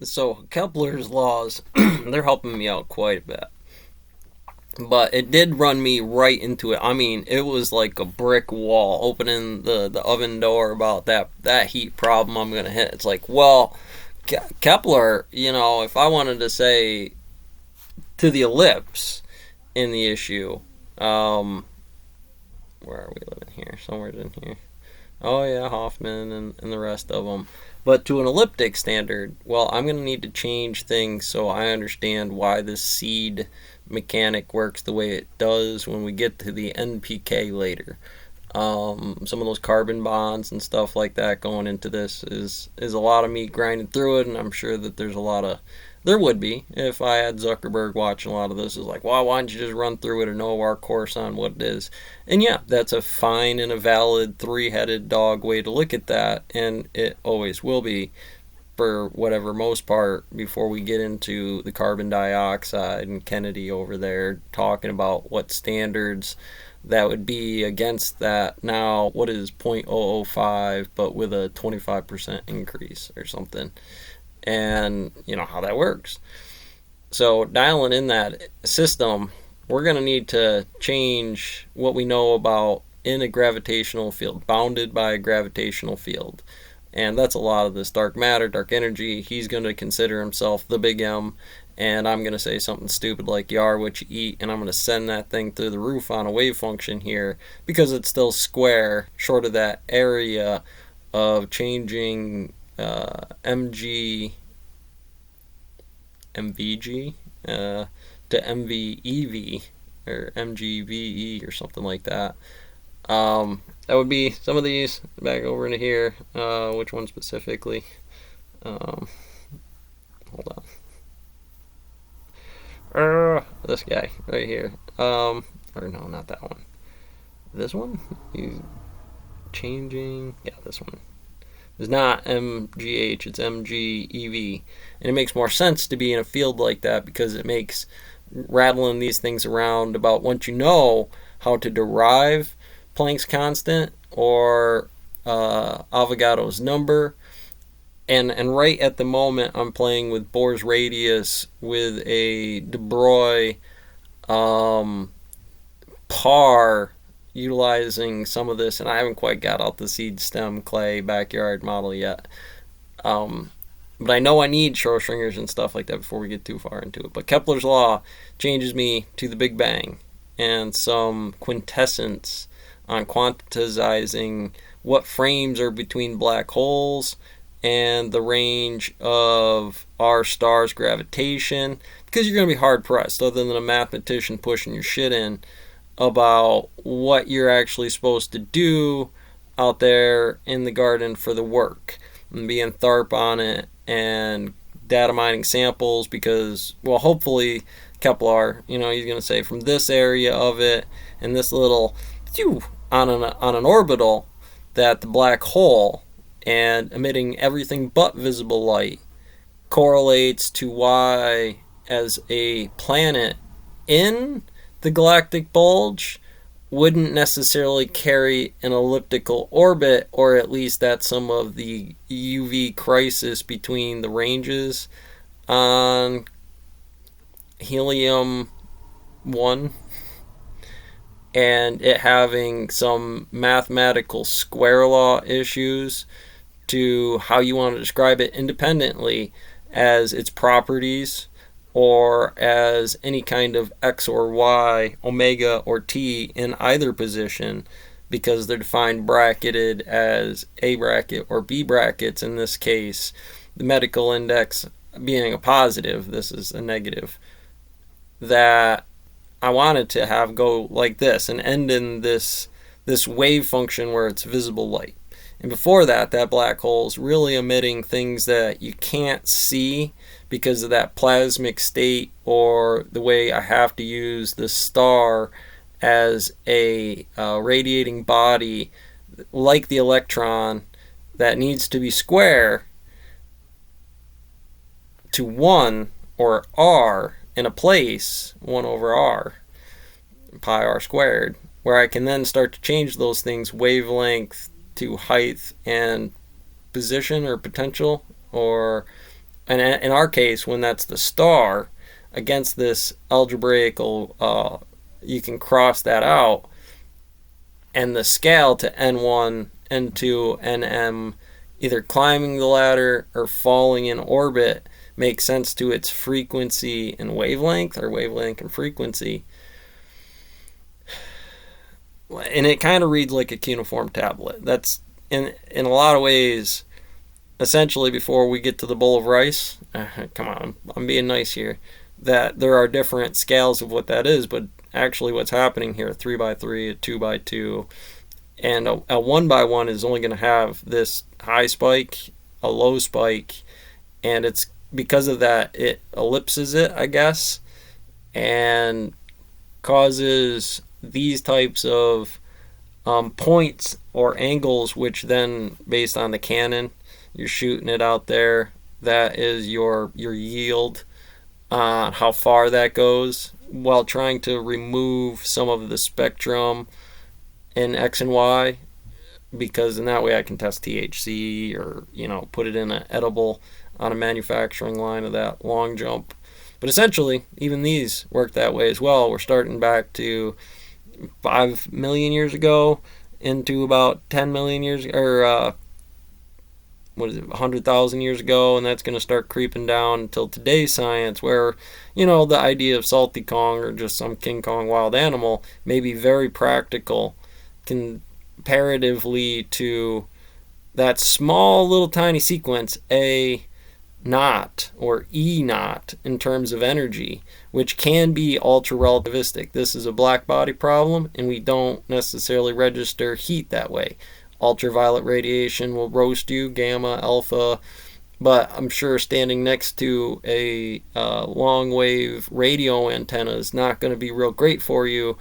So Kepler's laws, they're helping me out quite a bit. But it did run me right into it. I mean, it was like a brick wall opening the oven door about that heat problem I'm gonna hit. It's like, well, Kepler, if I wanted to say to the ellipse in the issue, um, where are we living here? Somewhere in here. Oh yeah, Hoffman and the rest of them. But to an elliptic standard, well, I'm going to need to change things so I understand why this seed mechanic works the way it does when we get to the NPK later. Some of those carbon bonds and stuff like that going into this is a lot of me grinding through it, and I'm sure that there would be if I had Zuckerberg watching a lot of this. Is like, well, why don't you just run through it and know our course on what it is? And yeah, that's a fine and a valid three-headed dog way to look at that, and it always will be for whatever most part before we get into the carbon dioxide and Kennedy over there talking about what standards that would be against that. Now, what is 0.005 but with a 25% increase or something? And you know how that works. So, dialing in that system, we're going to need to change what we know about in a gravitational field, bounded by a gravitational field. And that's a lot of this dark matter, dark energy. He's going to consider himself the big M, and I'm going to say something stupid like you are what you eat, and I'm going to send that thing through the roof on a wave function here because it's still square, short of that area of changing MG, MVG to MVEV or MGVE or something like that. That would be some of these back over into here. Which one specifically? Hold on. This guy right here. Or no, not that one. This one? He's changing. Yeah, this one. It's not MGH, it's MGEV. And it makes more sense to be in a field like that because it makes rattling these things around about once you know how to derive Planck's constant or Avogadro's number. And right at the moment, I'm playing with Bohr's radius with a de Broglie par utilizing some of this, and I haven't quite got out the seed stem clay backyard model yet. But I know I need Schrodinger's and stuff like that before we get too far into it. But Kepler's law changes me to the Big Bang and some quintessence on quantizing what frames are between black holes and the range of our star's gravitation, because you're going to be hard pressed, other than a mathematician pushing your shit in, about what you're actually supposed to do out there in the garden for the work and being tharp on it and data mining samples because, well, hopefully Kepler, he's going to say from this area of it and this little on an orbital that the black hole and emitting everything but visible light correlates to why as a planet in the galactic bulge wouldn't necessarily carry an elliptical orbit, or at least that's some of the UV crisis between the ranges on helium 1 and it having some mathematical square law issues to how you want to describe it independently as its properties or as any kind of X or Y, omega or T in either position, because they're defined bracketed as A bracket or B brackets in this case, the medical index being a positive, this is a negative, that I wanted to have go like this and end in this wave function where it's visible light. And before that black hole is really emitting things that you can't see because of that plasmic state or the way I have to use the star as a radiating body like the electron that needs to be square to 1 or r in a place, 1 over r, pi r squared, where I can then start to change those things, wavelength to height and position or potential or and in our case, when that's the star against this algebraical, you can cross that out, and the scale to N1, N2, NM, either climbing the ladder or falling in orbit, makes sense to its frequency and wavelength, or wavelength and frequency. And it kind of reads like a cuneiform tablet. That's, in a lot of ways, essentially, before we get to the bowl of rice, come on, I'm being nice here, that there are different scales of what that is, but actually what's happening here, 3x3, a 2x2, and a 1x1 is only going to have this high spike, a low spike, and it's because of that it ellipses it, I guess, and causes these types of points or angles, which then, based on the cannon, you're shooting it out there, that is your yield, how far that goes, while trying to remove some of the spectrum in X and Y, because in that way I can test THC, or put it in an edible on a manufacturing line of that long jump. But essentially, even these work that way as well. We're starting back to 5 million years ago into about 10 million years, or 100,000 years ago, and that's going to start creeping down until today's science, where the idea of salty Kong or just some King Kong wild animal may be very practical comparatively to that small little tiny sequence A naught or E naught in terms of energy, which can be ultra relativistic. This is a black body problem, and we don't necessarily register heat that way. Ultraviolet radiation will roast you, gamma, alpha, but I'm sure standing next to a long wave radio antenna is not going to be real great for you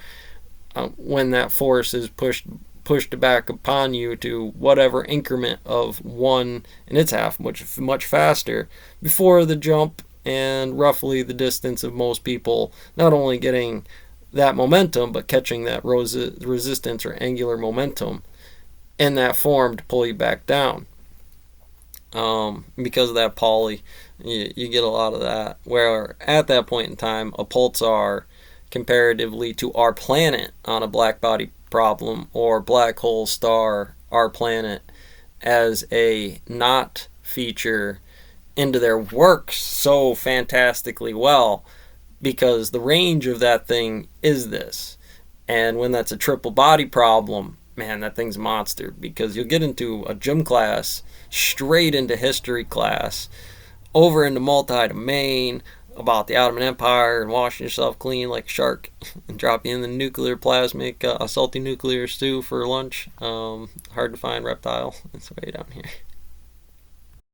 when that force is pushed back upon you to whatever increment of 1 and its half, much faster, before the jump, and roughly the distance of most people not only getting that momentum, but catching that resistance or angular momentum in that form to pull you back down. Because of that Pauli, you get a lot of that, where at that point in time, a pulsar, comparatively to our planet on a black body problem, or black hole star, our planet, as a not feature into their works so fantastically well, because the range of that thing is this. And when that's a triple body problem, man, that thing's a monster, because you'll get into a gym class, straight into history class, over into multi-domain, about the Ottoman Empire, and washing yourself clean like a shark, and drop you in the nuclear plasmic, a salty nuclear stew for lunch. Hard to find reptile. It's way down here.